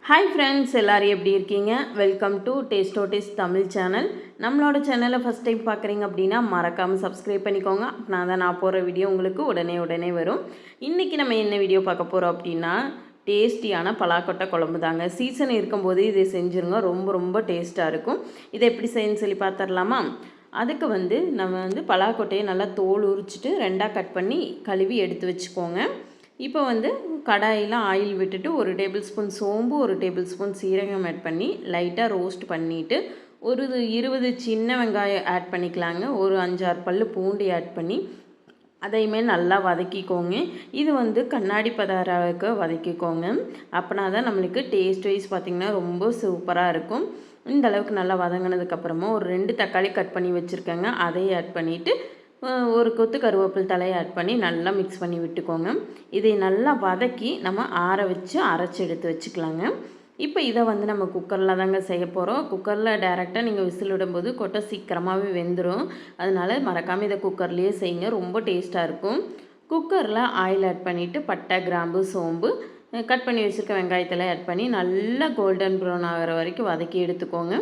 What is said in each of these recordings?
Hi friends, எல்லோரும் எப்படி இருக்கீங்க? Welcome to tasto taste Tamil channel. நம்மளோட சேனலை ஃபஸ்ட் டைம் பார்க்குறீங்க அப்படின்னா மறக்காமல் சப்ஸ்கிரைப் பண்ணிக்கோங்க. நான் போகிற வீடியோ உங்களுக்கு உடனே வரும். இன்றைக்கி நம்ம என்ன வீடியோ பார்க்க போகிறோம் அப்படின்னா, டேஸ்டியான பலாக்கொட்டை குழம்பு தாங்க. சீசன் இருக்கும்போது இதை செஞ்சுருங்க, ரொம்ப டேஸ்ட்டாக இருக்கும். இதை எப்படி செய்யணும்னு சொல்லி பார்த்துடலாமா? அதுக்கு நம்ம பலாக்கொட்டையை நல்லா தோல் உரிச்சிட்டு ரெண்டாக கட் பண்ணி கழுவி எடுத்து வச்சுக்கோங்க. இப்போ கடாயில் ஆயில் விட்டுட்டு 1 டேபிள் ஸ்பூன் சோம்பு, 1 டேபிள் ஸ்பூன் சீரகம் ஆட் பண்ணி லைட்டாக ரோஸ்ட் பண்ணிவிட்டு ஒரு 20 சின்ன வெங்காயம் ஆட் பண்ணிக்கலாங்க. ஒரு 5-6 பல் பூண்டு ஆட் பண்ணி அதையுமே நல்லா வதக்கிக்கோங்க. இது கண்ணாடி பதாரக்கு வதக்கிக்கோங்க. அப்படின்னா தான் நம்மளுக்கு டேஸ்ட் வைஸ் பார்த்திங்கன்னா ரொம்ப சூப்பராக இருக்கும். இந்த அளவுக்கு நல்லா வதங்கினதுக்கப்புறமா ஒரு 2 தக்காளி கட் பண்ணி வச்சுருக்கேங்க. அதையும் ஆட் பண்ணிவிட்டு ஒரு கொத்து கருவேப்பில் தலையை ஆட் பண்ணி நல்லா மிக்ஸ் பண்ணி விட்டுக்கோங்க. இதை நல்லா வதக்கி நம்ம ஆற வச்சு அரைச்சி எடுத்து வச்சுக்கலாங்க. இப்போ இதை நம்ம குக்கரில் தாங்க செய்ய போகிறோம். குக்கரில் டைரெக்டாக நீங்கள் விசில் விடும்போது கொட்டை சீக்கிரமாகவே வெந்துடும். அதனால் மறக்காமல் இதை குக்கர்லேயே செய்யுங்க, ரொம்ப டேஸ்ட்டாக இருக்கும். குக்கரில் ஆயில் ஆட் பண்ணிவிட்டு பட்டை, கிராம்பு, சோம்பு, கட் பண்ணி வச்சுருக்க வெங்காயத்தில் ஆட் பண்ணி நல்லா கோல்டன் ப்ரௌன் ஆகிற வரைக்கும் வதக்கி எடுத்துக்கோங்க.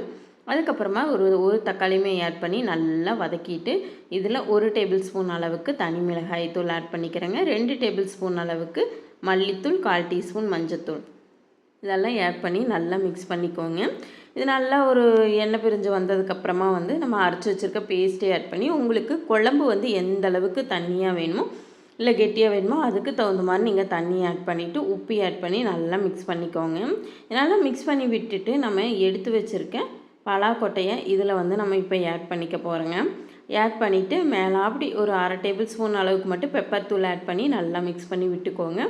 அதுக்கப்புறமா ஒரு தக்காளியுமே ஆட் பண்ணி நல்லா வதக்கிட்டு இதில் 1 டேபிள் ஸ்பூன் அளவுக்கு தனி மிளகாய் தூள் ஆட் பண்ணிக்கிறேங்க. 2 டேபிள் ஸ்பூன் அளவுக்கு மல்லித்தூள், 1/4 டீஸ்பூன் மஞ்சத்தூள் இதெல்லாம் ஆட் பண்ணி நல்லா மிக்ஸ் பண்ணிக்கோங்க. இது நல்லா ஒரு எண்ணெய் பிரிஞ்சு வந்ததுக்கப்புறமா நம்ம அரைச்சி வச்சுருக்க பேஸ்ட்டே ஆட் பண்ணி உங்களுக்கு குழம்பு எந்த அளவுக்கு தண்ணியாக வேணுமோ இல்லை கெட்டியாக வேணுமோ அதுக்கு தகுந்த மாதிரி நீங்கள் தண்ணி ஆட் பண்ணிவிட்டு உப்பு ஆட் பண்ணி நல்லா மிக்ஸ் பண்ணிக்கோங்க. நல்லா மிக்ஸ் பண்ணி விட்டுட்டு நம்ம எடுத்து வச்சுருக்கேன் பலாக்கொட்டையை இதில் நம்ம இப்போ ஆட் பண்ணிக்க போகிறோங்க. ஆட் பண்ணிவிட்டு மேலே அப்படி ஒரு 1/2 டேபிள் ஸ்பூன் அளவுக்கு மட்டும் பெப்பர் தூள் ஆட் பண்ணி நல்லா மிக்ஸ் பண்ணி விட்டுக்கோங்க.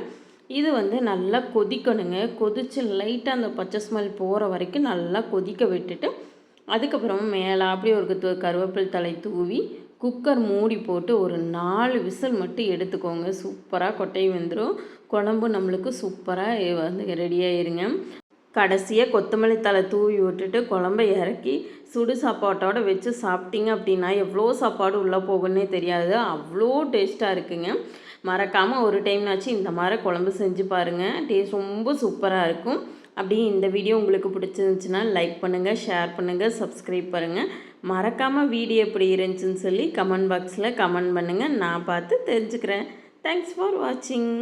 இது நல்லா கொதிக்கணுங்க. கொதித்து லைட்டாக அந்த பச்சை ஸ்மெல் போகிற வரைக்கும் நல்லா கொதிக்க விட்டுட்டு அதுக்கப்புறமா மேலே அப்படி ஒரு கருவேப்பில் தலை தூவி குக்கர் மூடி போட்டு ஒரு 4 விசில் மட்டும் எடுத்துக்கோங்க. சூப்பராக கொட்டை வெந்துடும். குழம்பு நம்மளுக்கு சூப்பராக ரெடியாகிருங்க. கடைசியாக கொத்தமல்லி தழை தூவி விட்டுட்டு குழம்பை இறக்கி சுடு சாப்பாட்டோடு வச்சு சாப்பிட்டீங்க அப்படின்னா எவ்வளோ சாப்பாடு உள்ளே போகுன்னே தெரியாது, அவ்வளோ டேஸ்ட்டாக இருக்குங்க. மறக்காமல் ஒரு டைம்னாச்சு இந்த மாதிரி குழம்பு செஞ்சு பாருங்கள், டேஸ்ட் ரொம்ப சூப்பராக இருக்கும். அப்படியே இந்த வீடியோ உங்களுக்கு பிடிச்சிருந்துச்சுன்னா லைக் பண்ணுங்கள், ஷேர் பண்ணுங்கள், சப்ஸ்கிரைப் பண்ணுங்கள். மறக்காமல் வீடியோ எப்படி இருந்துச்சுன்னு சொல்லி கமெண்ட் பாக்ஸில் கமெண்ட் பண்ணுங்கள், நான் பார்த்து தெரிஞ்சுக்கிறேன். தேங்க்ஸ் ஃபார் வாட்சிங்.